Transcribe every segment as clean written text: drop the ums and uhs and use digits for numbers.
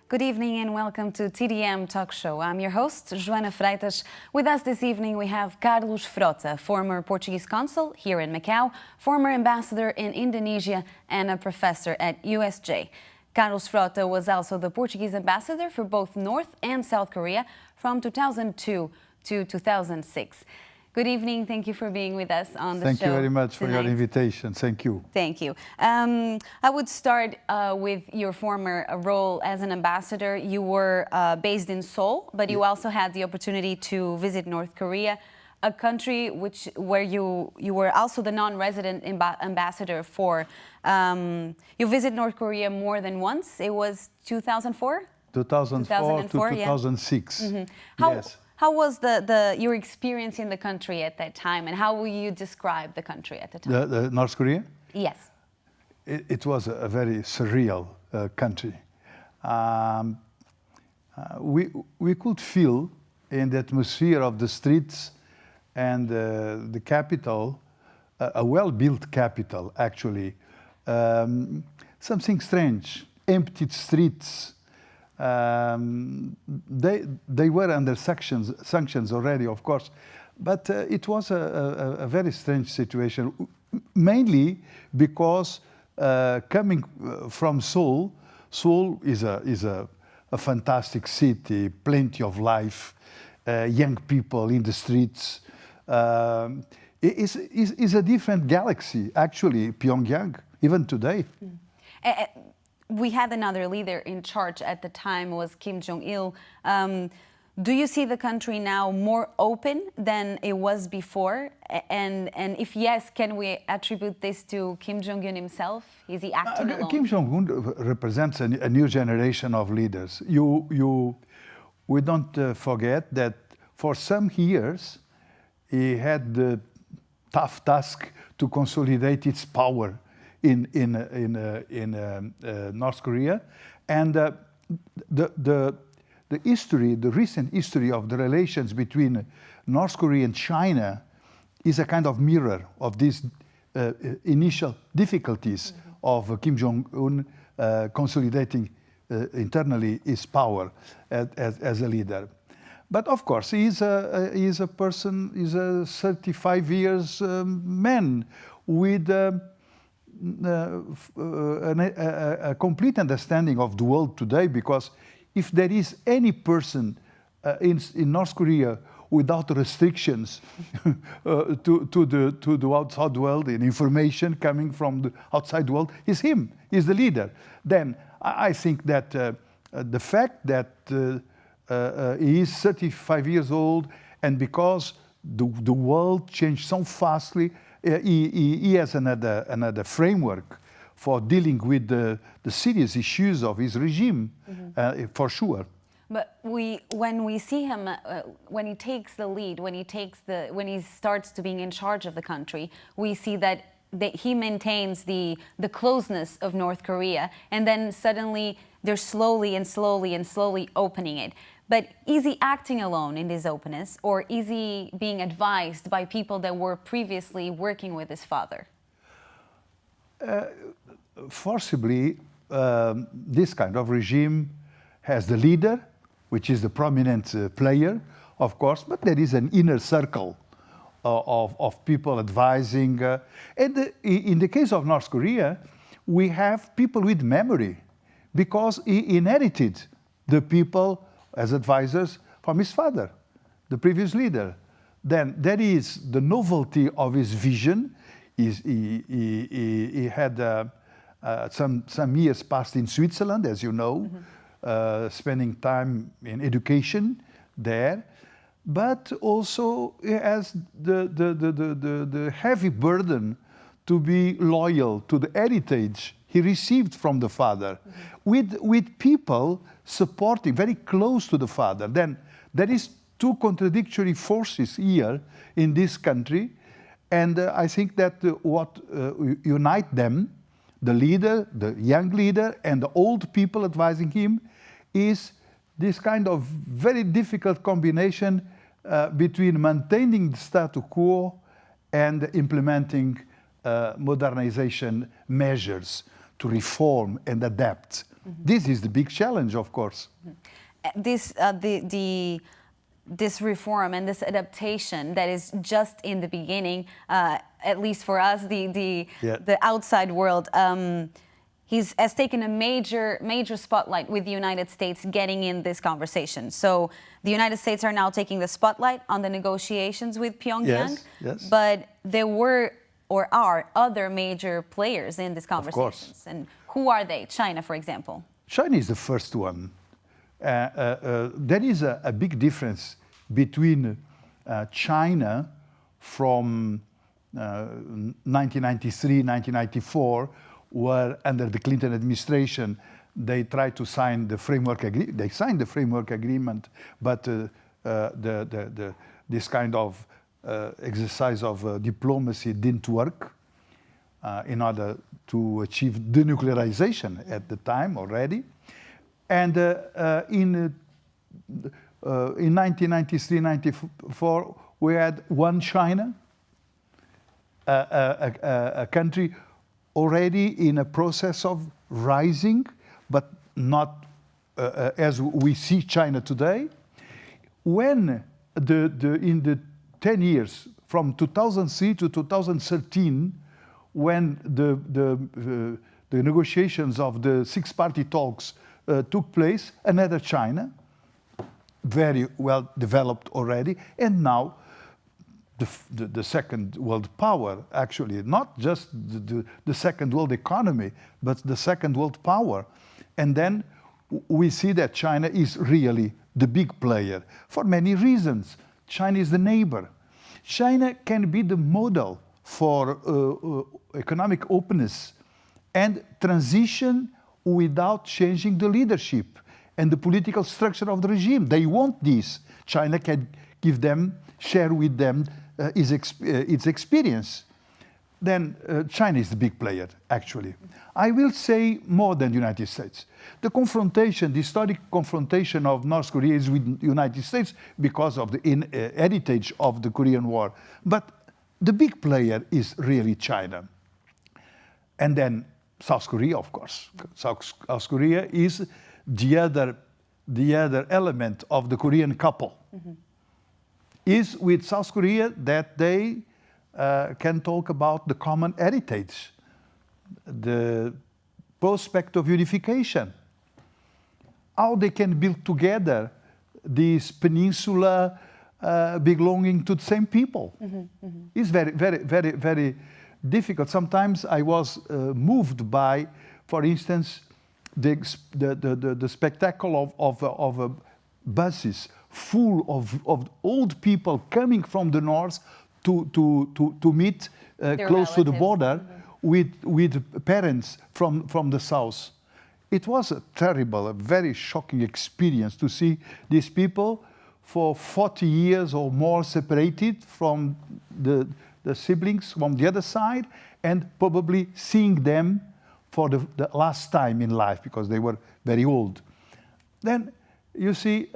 Good evening and welcome to TDM Talk Show. I'm your host, Joana Freitas. With us this evening we have Carlos Frota, former Portuguese consul here in Macau, former ambassador in Indonesia and a professor at USJ. Carlos Frota was also the Portuguese ambassador for both North and South Korea from 2002 to 2006. Good evening. Thank you for being with us on the show. Thank you very much for tonight. your invitation. Thank you. Thank you. I would start with your former role as an ambassador. You were based in Seoul, but you also had the opportunity to visit North Korea, a country where you were also the non-resident ambassador for. You visited North Korea more than once. It was 2004? 2004 to 2006. Yeah. Yes. How was your experience in the country at that time, and how will you describe the country at the time? The North Korea? Yes. It was a very surreal country. We could feel in the atmosphere of the streets and the capital, a well-built capital actually, something strange, empty streets. They were under sanctions already, of course, but it was a very strange situation, mainly because coming from Seoul, Seoul is a fantastic city, plenty of life, young people in the streets. It's a different galaxy, actually, Pyongyang, even today. We had another leader in charge at the time, was Kim Jong-il. Do you see the country now more open than it was before? And if yes, can we attribute this to Kim Jong-un himself? Is he acting alone? Kim Jong-un represents a new generation of leaders. We don't forget that for some years he had the tough task to consolidate its power in North Korea, and the recent history of the relations between North Korea and China is a kind of mirror of these initial difficulties of Kim Jong-un consolidating internally his power as a leader. But of course, he's a 35 years man with a complete understanding of the world today, because if there is any person in North Korea without restrictions to the outside world and information coming from the outside world, is him, is the leader. Then I think that the fact that he is 35 years old, and because the world changed so fastly, he has another framework for dealing with the serious issues of his regime, for sure. But when we see him, when he takes the lead, when he starts to being in charge of the country, we see that he maintains the closeness of North Korea, and then suddenly they're slowly opening it. But is he acting alone in this openness, or is he being advised by people that were previously working with his father? Forcibly, this kind of regime has the leader, which is the prominent player, of course, but there is an inner circle of people advising. And in the case of North Korea, we have people with memory, because he inherited the people as advisors from his father, the previous leader. Then that is the novelty of his vision. He had some years passed in Switzerland, as you know, spending time in education there. But also he has the heavy burden to be loyal to the heritage he received from the father, with people supporting, very close to the father. Then there is two contradictory forces here in this country, and I think that what unite them, the leader, the young leader, and the old people advising him, is this kind of very difficult combination between maintaining the status quo and implementing modernization measures to reform and adapt This is the big challenge, of course. This reform and this adaptation that is just in the beginning, at least for us, the outside world, has taken a major spotlight with the United States getting in this conversation. So the United States are now taking the spotlight on the negotiations with Pyongyang. Yes. But there were or are other major players in these conversations. And who are they? China, for example. China is the first one. There is a big difference between China from 1993, 1994, where under the Clinton administration they tried to sign the framework agreement. They signed the framework agreement, but this kind of exercise of diplomacy didn't work in order to achieve denuclearization at the time already. And in 1993-94, we had one China, a country already in a process of rising, but not as we see China today. When in the 10 years from 2003 to 2013, when the negotiations of the six-party talks took place, another China, very well developed already, and now the second world power, actually, not just the second world economy, but the second world power. And then we see that China is really the big player for many reasons. China is the neighbor. China can be the model for economic openness and transition without changing the leadership and the political structure of the regime. They want this. China can give them, share with them its experience. Then China is the big player, actually. I will say more than the United States. The confrontation, the historic confrontation of North Korea is with the United States because of the heritage of the Korean War. But the big player is really China. And then South Korea, of course. South Korea is the other element of the Korean couple. Mm-hmm. Is with South Korea that they can talk about the common heritage, the prospect of unification, how they can build together this peninsula belonging to the same people. Mm-hmm, mm-hmm. It's very, very, very, very difficult. Sometimes I was moved by, for instance, the spectacle of buses full of old people coming from the north to meet close to the border, mm-hmm. with parents from the south. It was a terrible, a very shocking experience to see these people for 40 years or more separated from the siblings from the other side, and probably seeing them for the last time in life because they were very old. Then you see,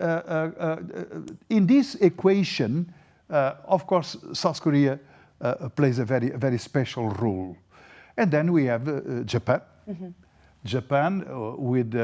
in this equation, of course, South Korea plays a very special role. And then we have Japan. Mm-hmm. Japan, with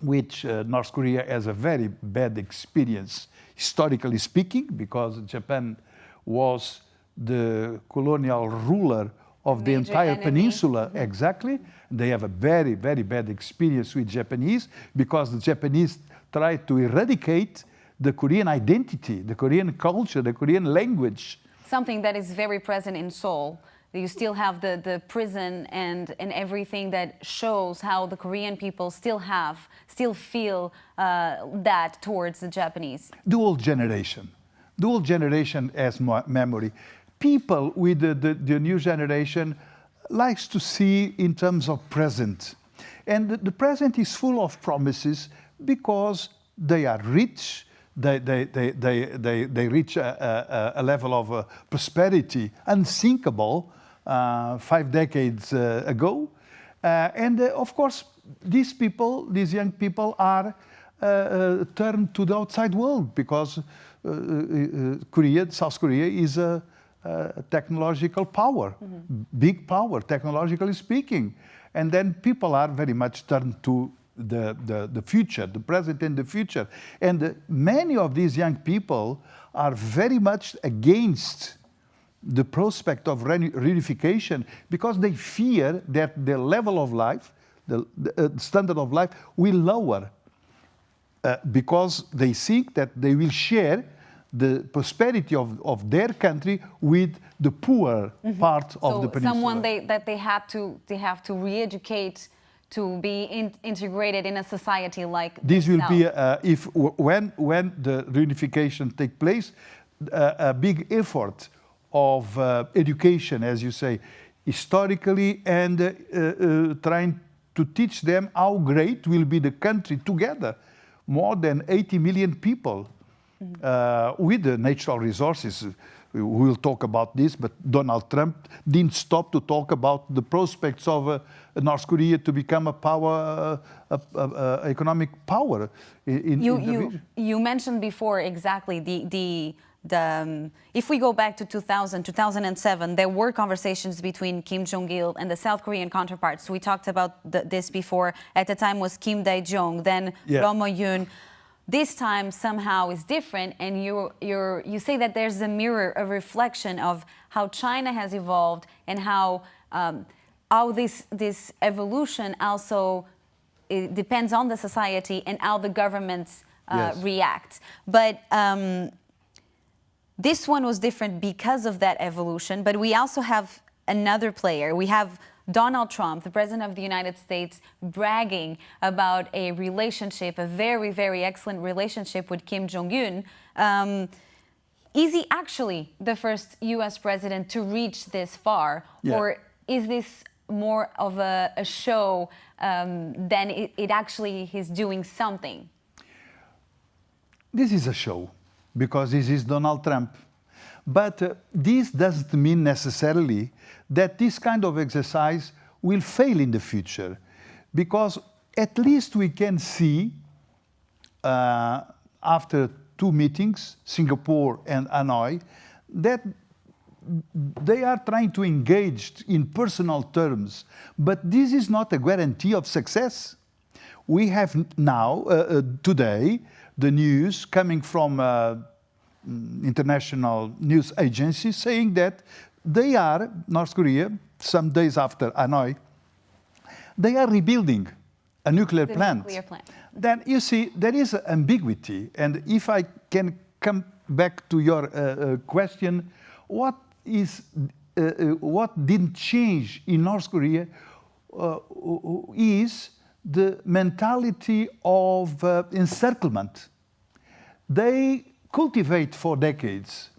which North Korea has a very bad experience, historically speaking, because Japan was the colonial ruler of the entire peninsula. Mm-hmm. Exactly. They have a very, very bad experience with Japanese because the Japanese tried to eradicate the Korean identity, the Korean culture, the Korean language. Something that is very present in Seoul. You still have the prison and everything that shows how the Korean people still feel that towards the Japanese. Dual generation has memory. People with the new generation likes to see in terms of present. And the present is full of promises because they are rich, they reach a level of prosperity unthinkable 5 decades ago. And of course, these young people are turned to the outside world because South Korea is a technological power, mm-hmm. big power, technologically speaking. And then people are very much turned to the future, the present and the future. And many of these young people are very much against the prospect of reunification because they fear that their level of life, the standard of life, will lower because they think that they will share the prosperity of their country with the poor part of the peninsula. Someone that they have to re-educate to be integrated in a society like this will be when the reunification take place, a big effort of education, as you say, historically, and trying to teach them how great will be the country together. More than 80 million people with the natural resources. We will talk about this, but Donald Trump didn't stop to talk about the prospects of North Korea to become a power, economic power in the region. You mentioned before exactly if we go back to 2007, there were conversations between Kim Jong-il and the South Korean counterparts. We talked about this before. At the time was Kim Dae-jung, then Roh Moo-hyun. This time somehow is different, and you say that there's a mirror, a reflection of how China has evolved and how this evolution also depends on the society and how the governments react. But this one was different because of that evolution, but we also have another player. We have Donald Trump, the President of the United States, bragging about a relationship, a very, very excellent relationship with Kim Jong-un. Is he actually the first U.S. president to reach this far? Or is this more of a show than it actually is doing something? This is a show, because this is Donald Trump. But this doesn't mean necessarily that this kind of exercise will fail in the future, because at least we can see after two meetings, Singapore and Hanoi, that they are trying to engage in personal terms, but this is not a guarantee of success. We have now, today, the news coming from international news agencies saying that they are, North Korea, some days after Hanoi, they are rebuilding a nuclear plant. Then you see, there is ambiguity. And if I can come back to your question, what didn't change in North Korea is the mentality of encirclement. They cultivate for decades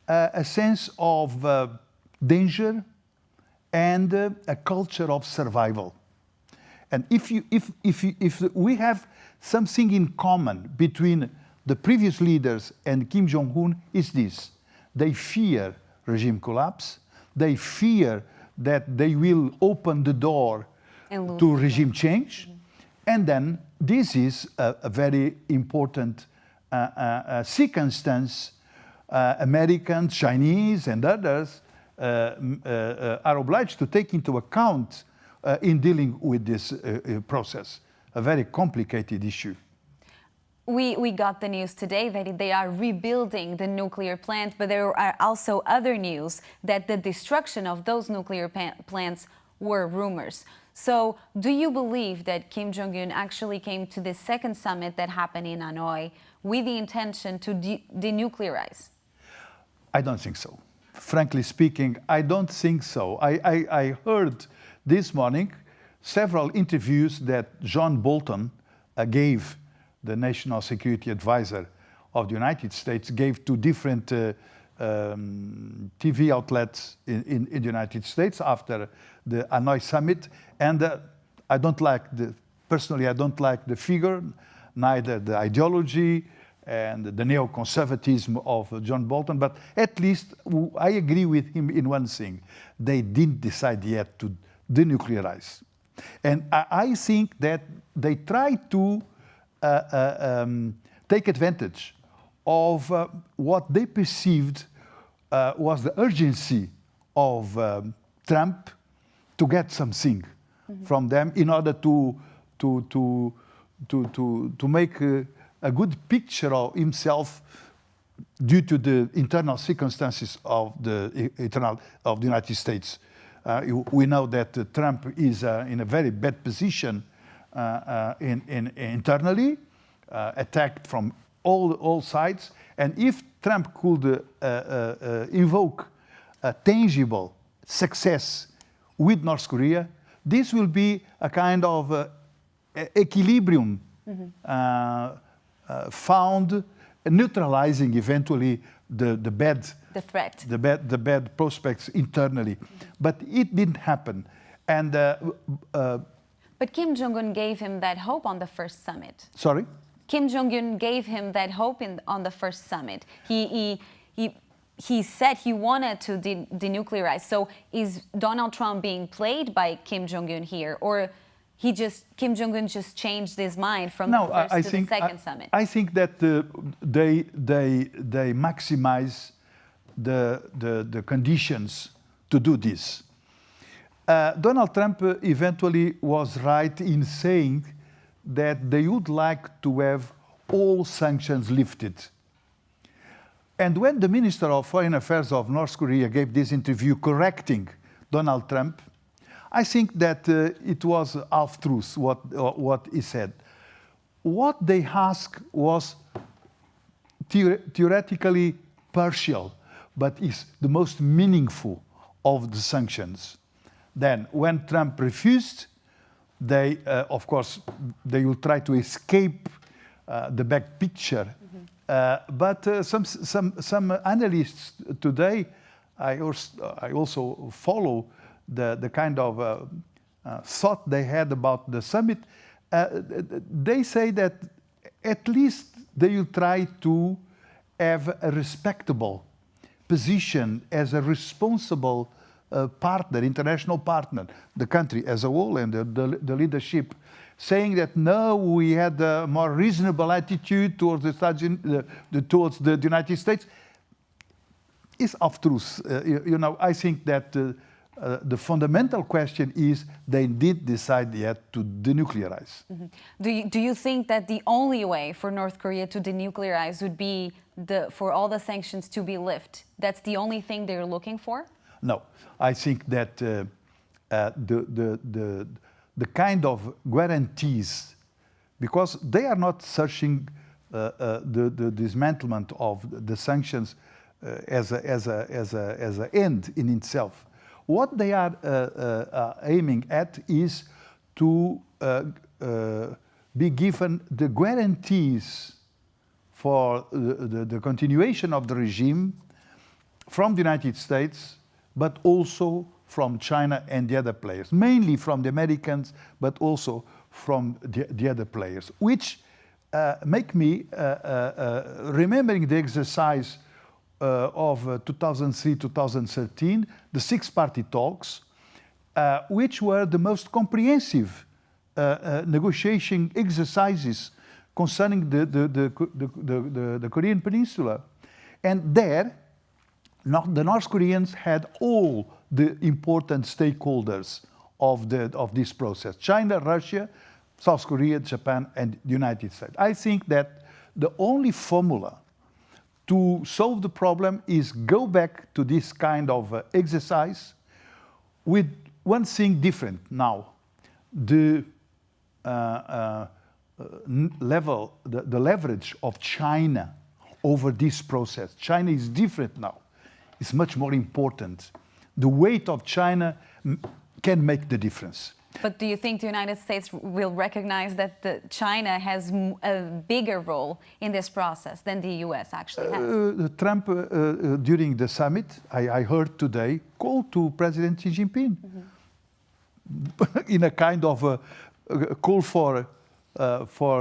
a sense of danger and a culture of survival. And if we have something in common between the previous leaders and Kim Jong-un, is this: they fear regime collapse, they fear that they will open the door to regime change, and then this is a very important circumstance. Americans, Chinese, and others are obliged to take into account in dealing with this process, a very complicated issue. We got the news today that they are rebuilding the nuclear plant, but there are also other news that the destruction of those nuclear plants were rumors. So do you believe that Kim Jong-un actually came to this second summit that happened in Hanoi with the intention to denuclearize? I don't think so. Frankly speaking, I don't think so. I heard this morning several interviews that John Bolton gave, the National Security Advisor of the United States, gave to different TV outlets in the United States after the Hanoi summit. And I don't like personally, I don't like the figure, neither the ideology and the neoconservatism of John Bolton, but at least I agree with him in one thing: they didn't decide yet to denuclearize. And I think that they tried to take advantage of what they perceived was the urgency of Trump to get something from them in order to to make a good picture of himself due to the internal circumstances of the United States. We know that Trump is in a very bad position internally, attacked from all sides. And if Trump could invoke a tangible success with North Korea, this will be a kind of equilibrium found, neutralizing eventually the threat, the bad prospects internally. But it didn't happen. And but Kim Jong-un gave him that hope on the first summit. Sorry? Kim Jong-un gave him that hope on the first summit. He said he wanted to denuclearize. So is Donald Trump being played by Kim Jong-un here, or Kim Jong-un just changed his mind from the first to the second summit? I think that they maximize the conditions to do this. Donald Trump eventually was right in saying that they would like to have all sanctions lifted. And when the Minister of Foreign Affairs of North Korea gave this interview correcting Donald Trump, I think that it was half-truth what he said. What they asked was theoretically partial, but is the most meaningful of the sanctions. Then, when Trump refused, they, of course, they will try to escape the back picture. But some analysts today, I also follow the kind of thought they had about the summit. They say that at least they will try to have a respectable position as a responsible partner, international partner, the country as a whole and the leadership, saying that no, we had a more reasonable attitude towards the United States, is of truth. I think that the fundamental question is they did decide yet to denuclearize. Mm-hmm. Do you think that the only way for North Korea to denuclearize would be for all the sanctions to be lifted? That's the only thing they're looking for? No, I think that the kind of guarantees, because they are not searching the dismantlement of the sanctions as an end in itself. What they are aiming at is to be given the guarantees for the continuation of the regime from the United States, but also from China and the other players, mainly from the Americans, but also from the other players, which make me, remembering the exercise of 2003-2013, the six-party talks, which were the most comprehensive negotiation exercises concerning the Korean Peninsula. And there, the North Koreans had all the important stakeholders of this process: China, Russia, South Korea, Japan, and the United States. I think that the only formula to solve the problem is go back to this kind of exercise with one thing different now. The leverage of China over this process. China is different now. It's much more important. The weight of China can make the difference. But do you think the United States will recognize that China has a bigger role in this process than the US actually has? Trump, during the summit, I heard today, called to President Xi Jinping in a kind of a call for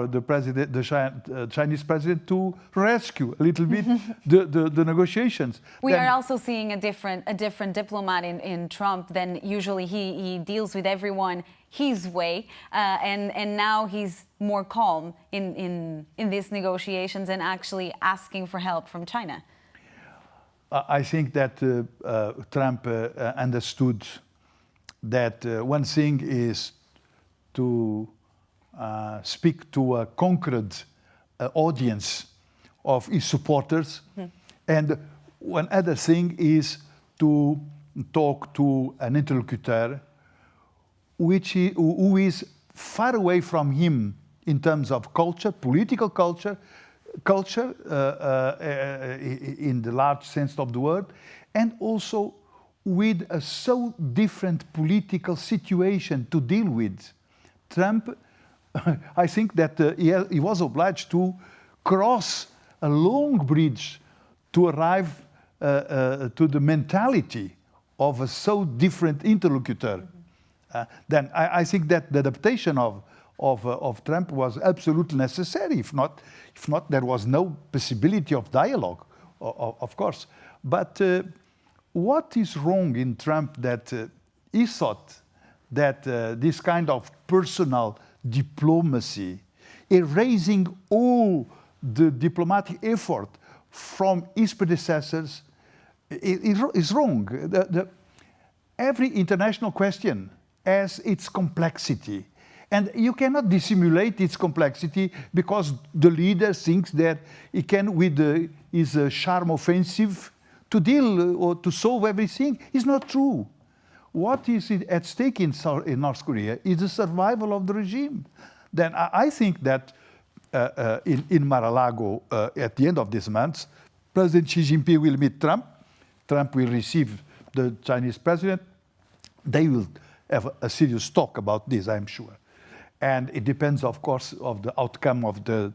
the Chinese president to rescue a little bit the negotiations. We are also seeing a different diplomat in Trump than usually. He deals with everyone his way, and now he's more calm in these negotiations and actually asking for help from China. I think that Trump understood that one thing is to speak to a conquered audience of his supporters. And one other thing is to talk to an interlocutor who is far away from him in terms of culture, political culture, in the large sense of the word, and also with a so different political situation to deal with. Trump, I think that he was obliged to cross a long bridge to arrive to the mentality of a so different interlocutor. Then I think that the adaptation of Trump was absolutely necessary. If not, there was no possibility of dialogue, of course. But what is wrong in Trump that he thought that this kind of personal diplomacy, erasing all the diplomatic effort from his predecessors, is wrong. Every international question has its complexity. And you cannot dissimulate its complexity because the leader thinks that he can, with his charm offensive, to deal or to solve everything. It's not true. What is at stake in North Korea is the survival of the regime. Then I think that in Mar-a-Lago, at the end of this month, President Xi Jinping will meet Trump. Trump will receive the Chinese president. They will have a serious talk about this, I'm sure. And it depends, of course, of the outcome of the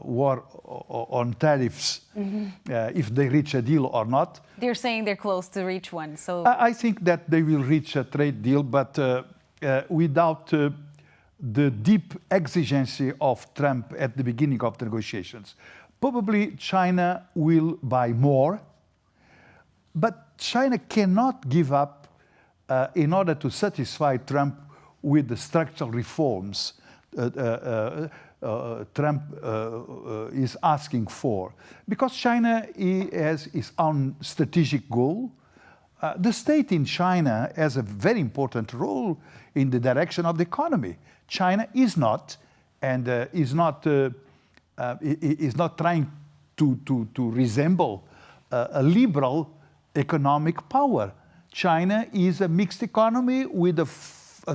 war on tariffs, if they reach a deal or not. They're saying they're close to reach one. So I think that they will reach a trade deal, but without the deep exigency of Trump at the beginning of the negotiations. Probably China will buy more, but China cannot give up in order to satisfy Trump with the structural reforms Trump is asking for. Because China has its own strategic goal. The state in China has a very important role in the direction of the economy. China is not, and is not trying to resemble a liberal economic power. China is a mixed economy with a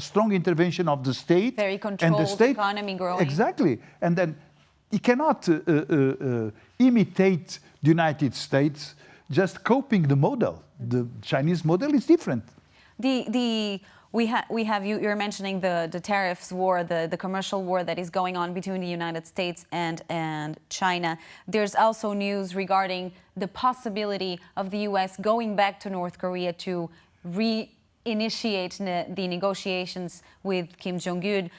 strong intervention of the state. Very controlled and the state, economy growing. Exactly. And then you cannot imitate the United States just copying the model. The Chinese model is different. We have you're mentioning the tariffs war, the commercial war that is going on between the United States and China. There's also news regarding the possibility of the U.S. going back to North Korea to reinitiate the negotiations with Kim Jong-un.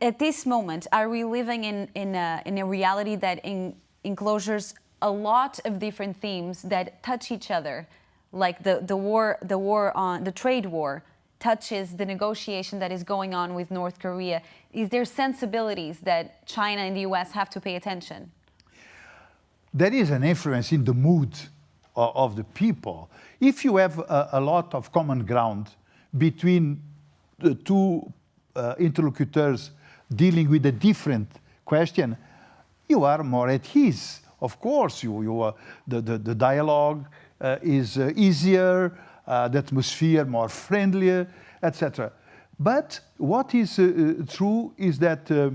At this moment, are we living in a reality that enclosures a lot of different themes that touch each other, like the trade war touches the negotiation that is going on with North Korea? Is there sensibilities that China and the U.S. have to pay attention? There is an influence in the mood of the people. If you have a lot of common ground between the two interlocutors dealing with a different question, you are more at ease. Of course, the dialogue is easier, the atmosphere more friendlier, etc. But what is true is that the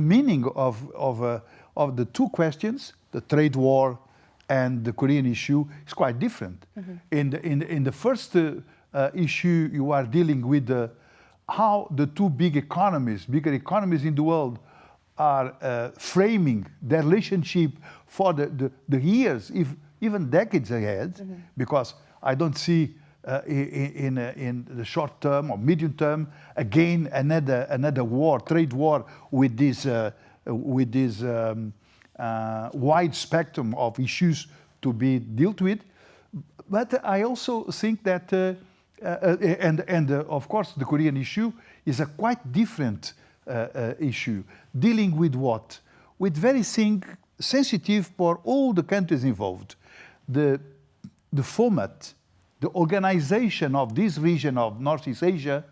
meaning of the two questions, the trade war and the Korean issue, is quite different. In the first issue, you are dealing with how the two bigger economies in the world, are framing their relationship for the years, even decades ahead, because I don't see in the short term or medium term again another war, trade war with this wide spectrum of issues to be dealt with. But I also think that of course the Korean issue is a quite different issue, dealing with what? With very sensitive for all the countries involved. The format the organization of this region of Northeast Asia,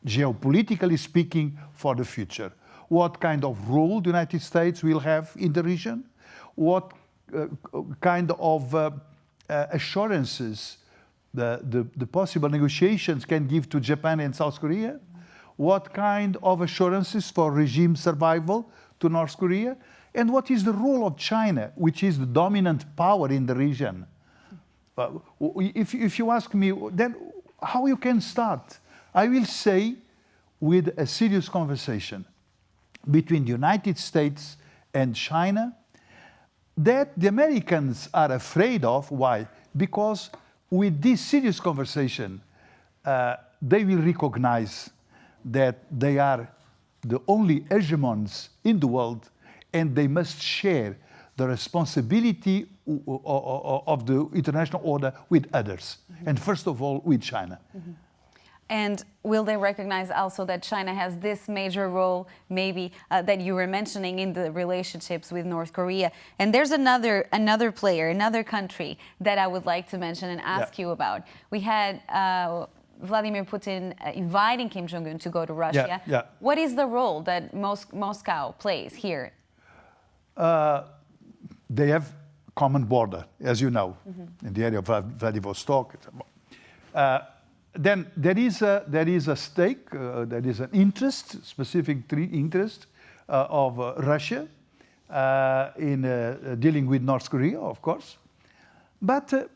geopolitically speaking, for the future. What kind of role the United States will have in the region? What kind of assurances the possible negotiations can give to Japan and South Korea? What kind of assurances for regime survival to North Korea? And what is the role of China, which is the dominant power in the region? If you ask me, then how you can start? I will say with a serious conversation between the United States and China that the Americans are afraid of. Why? Because with this serious conversation, they will recognize that they are the only hegemons in the world, and they must share the responsibility of the international order with others, and first of all with China. And will they recognize also that China has this major role, maybe, that you were mentioning in the relationships with North Korea? And there's another player, another country that I would like to mention and ask you about. We had Vladimir Putin inviting Kim Jong-un to go to Russia. What is the role that Moscow plays here? They have common border, as you know, in the area of Vladivostok. Then there is a stake, there is an interest, specific interest of Russia in dealing with North Korea, of course. But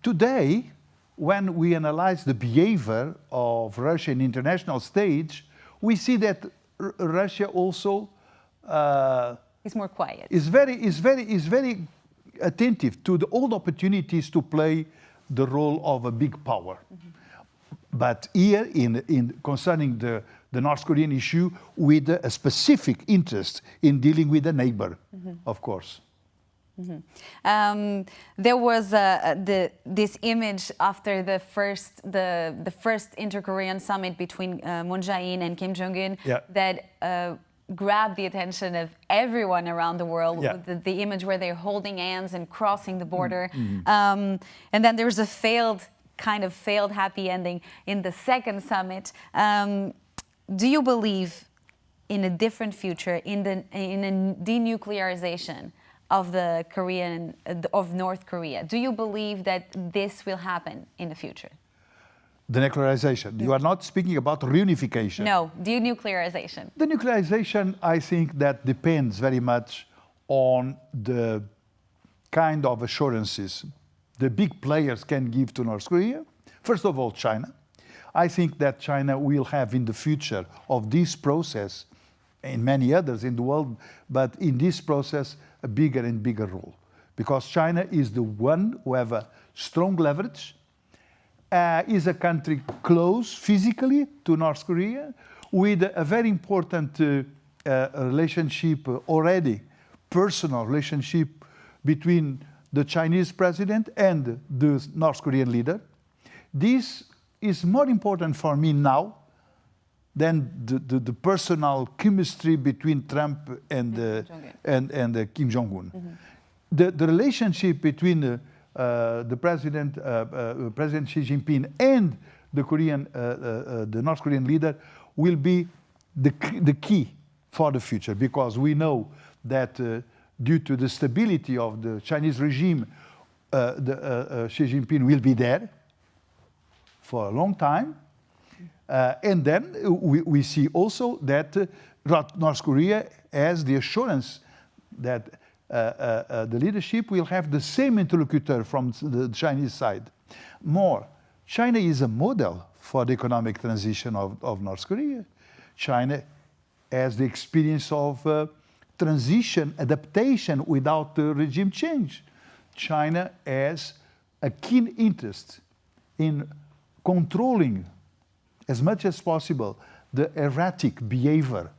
today, when we analyze the behavior of Russia in international stage, we see that Russia also is more quiet. Is very attentive to all the opportunities to play the role of a big power. But here, in concerning the North Korean issue, with a specific interest in dealing with a neighbor, of course. There was this image after the first inter-Korean summit between Moon Jae-in and Kim Jong-un that grabbed the attention of everyone around the world. The image where they're holding hands and crossing the border, and then there's a failed happy ending in the second summit. Do you believe in a different future, in a denuclearization of of North Korea? Do you believe that this will happen in the future? Denuclearization. You are not speaking about reunification. No, denuclearization. Denuclearization, I think that depends very much on the kind of assurances the big players can give to North Korea. First of all, China. I think that China will have in the future of this process, and many others in the world, but in this process, a bigger and bigger role. Because China is the one who have a strong leverage, is a country close physically to North Korea, with a very important relationship already, personal relationship between the Chinese president and the North Korean leader. This is more important for me now than the personal chemistry between Trump and Kim Jong-un. The relationship between the President Xi Jinping and the North Korean leader will be the key for the future, because we know that due to the stability of the Chinese regime, Xi Jinping will be there for a long time. And then we see also that North Korea has the assurance that the leadership will have the same interlocutor from the Chinese side. More, China is a model for the economic transition of North Korea. China has the experience of transition, adaptation without regime change. China has a keen interest in controlling as much as possible the erratic behavior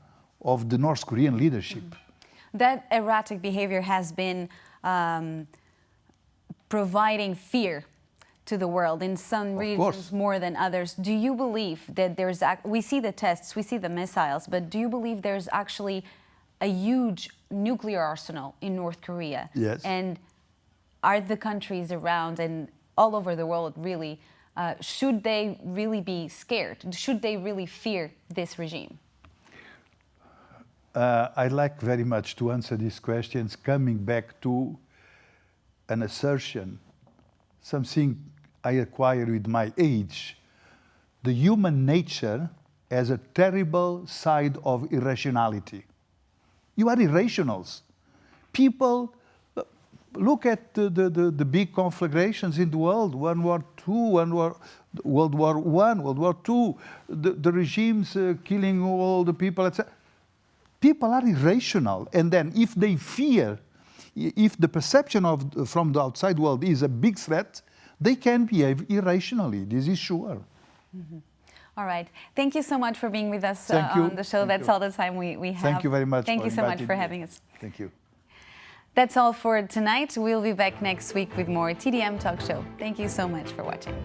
of the North Korean leadership. That erratic behavior has been providing fear to the world in some regions more than others. Do you believe that there's, we see the tests, we see the missiles, but do you believe there's actually a huge nuclear arsenal in North Korea? Yes. And are the countries around and all over the world really should they really be scared? Should they really fear this regime? I'd like very much to answer these questions coming back to an assertion, something I acquired with my age. The human nature has a terrible side of irrationality. You are irrationals. People, look at the big conflagrations in the world, World War II, World War I, World War II, the regimes killing all the people, etc. People are irrational, and then if they fear, if the perception from the outside world is a big threat, they can behave irrationally, this is sure. Mm-hmm. All right. Thank you so much for being with us on the show. That's all the time we have. Thank you very much. Thank you so much for having us. Thank you. That's all for tonight. We'll be back next week with more TDM Talk Show. Thank you so much for watching.